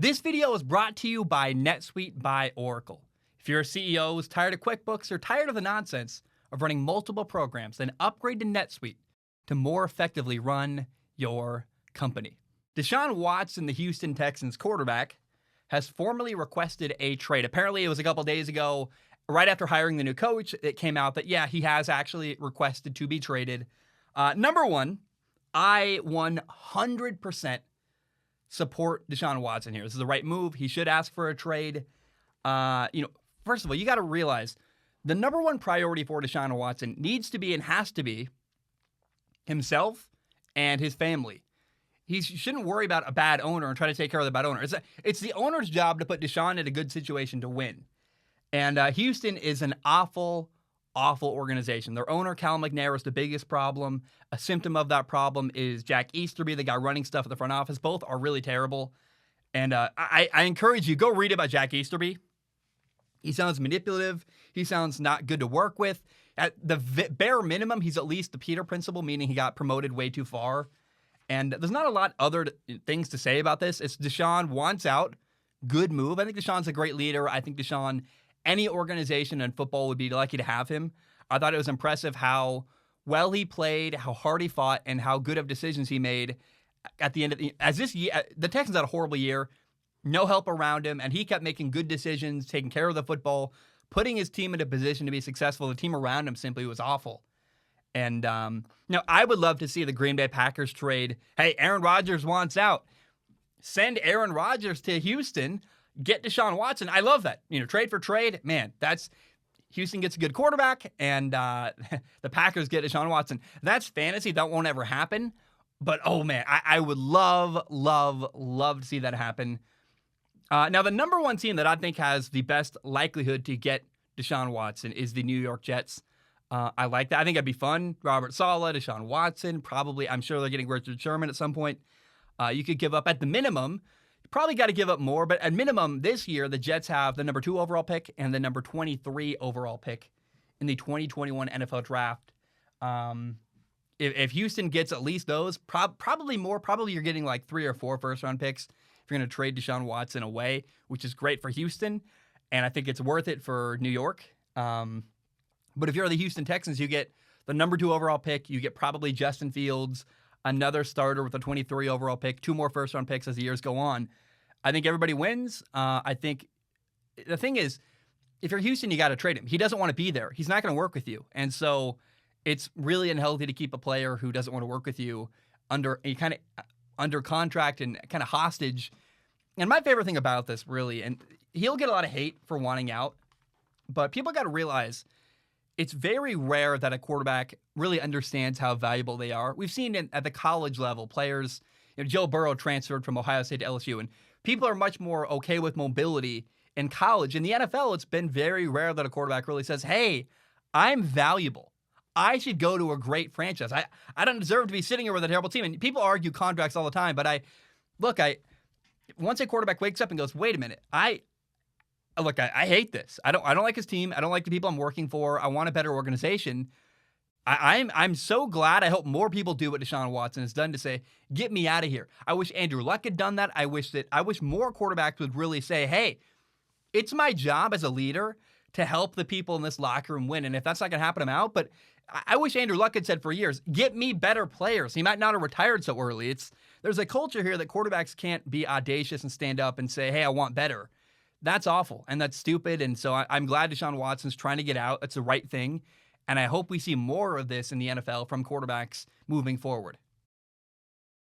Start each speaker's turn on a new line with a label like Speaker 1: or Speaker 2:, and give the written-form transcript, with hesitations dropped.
Speaker 1: This video is brought to you by NetSuite by Oracle. If you're a CEO who's tired of QuickBooks or tired of the nonsense of running multiple programs, then upgrade to NetSuite to more effectively run your company. Deshaun Watson, the Houston Texans quarterback, has formally requested a trade. Apparently, it was a couple days ago, right after hiring the new coach, it came out that, yeah, he has actually requested to be traded. Number one, I 100% support Deshaun Watson here. This is the right move. He should ask for a trade. First of all, you got to realize the number one priority for Deshaun Watson needs to be and has to be himself and his family. He shouldn't worry about a bad owner and try to take care of the bad owner. It's the owner's job to put Deshaun in a good situation to win. And Houston is an awful organization. Their owner, Cal McNair, is the biggest problem. A symptom of that problem is Jack Easterby, the guy running stuff at the front office. Both are really terrible. And I encourage you, go read about Jack Easterby. He sounds manipulative. He sounds not good to work with. At the bare minimum, he's at least the Peter principle, meaning he got promoted way too far. And there's not a lot other things to say about this. It's Deshaun wants out. Good move. I think Deshaun's a great leader. I think Deshaun, any organization in football would be lucky to have him. I thought it was impressive how well he played, how hard he fought, and how good of decisions he made at the end of this year. The Texans had a horrible year, no help around him, and he kept making good decisions, taking care of the football, putting his team in a position to be successful. The team around him simply was awful. And I would love to see the Green Bay Packers trade. Hey, Aaron Rodgers wants out. Send Aaron Rodgers to Houston. Get Deshaun Watson. I love that. Trade for trade. Man, that's Houston gets a good quarterback, and the Packers get Deshaun Watson. That's fantasy. That won't ever happen. But, oh, man, I would love to see that happen. Now, the number one team that I think has the best likelihood to get Deshaun Watson is the New York Jets. I like that. I think that'd be fun. Robert Saleh, Deshaun Watson, probably. I'm sure they're getting Richard Sherman at some point. You could give up at the minimum. You probably got to give up more, but at minimum this year, the Jets have the number 2 overall pick and the number 23 overall pick in the 2021 NFL Draft. If Houston gets at least those, probably more. Probably you're getting like 3 or 4 first-round picks if you're going to trade Deshaun Watson away, which is great for Houston, and I think it's worth it for New York. But if you're the Houston Texans, you get the number 2 overall pick. You get probably Justin Fields, another starter with a 23 overall pick, 2 more first-round picks as the years go on. I think everybody wins. I think the thing is, if you're Houston, you got to trade him. He doesn't want to be there. He's not going to work with you. And so it's really unhealthy to keep a player who doesn't want to work with you under contract and kind of hostage. And my favorite thing about this, really, and he'll get a lot of hate for wanting out, but people got to realize it's very rare that a quarterback really understands how valuable they are. We've seen at the college level, players, Joe Burrow transferred from Ohio State to LSU, and people are much more okay with mobility in college. In the NFL, it's been very rare that a quarterback really says, hey, I'm valuable. I should go to a great franchise. I don't deserve to be sitting here with a terrible team. And people argue contracts all the time, but once a quarterback wakes up and goes, wait a minute, I hate this. I don't like his team. I don't like the people I'm working for. I want a better organization. I'm so glad. I hope more people do what Deshaun Watson has done to say, get me out of here. I wish Andrew Luck had done that. I wish more quarterbacks would really say, hey, it's my job as a leader to help the people in this locker room win. And if that's not going to happen, I'm out. But I wish Andrew Luck had said for years, get me better players. He might not have retired so early. There's a culture here that quarterbacks can't be audacious and stand up and say, hey, I want better. That's awful, and that's stupid, and so I'm glad Deshaun Watson's trying to get out. That's the right thing, and I hope we see more of this in the NFL from quarterbacks moving forward.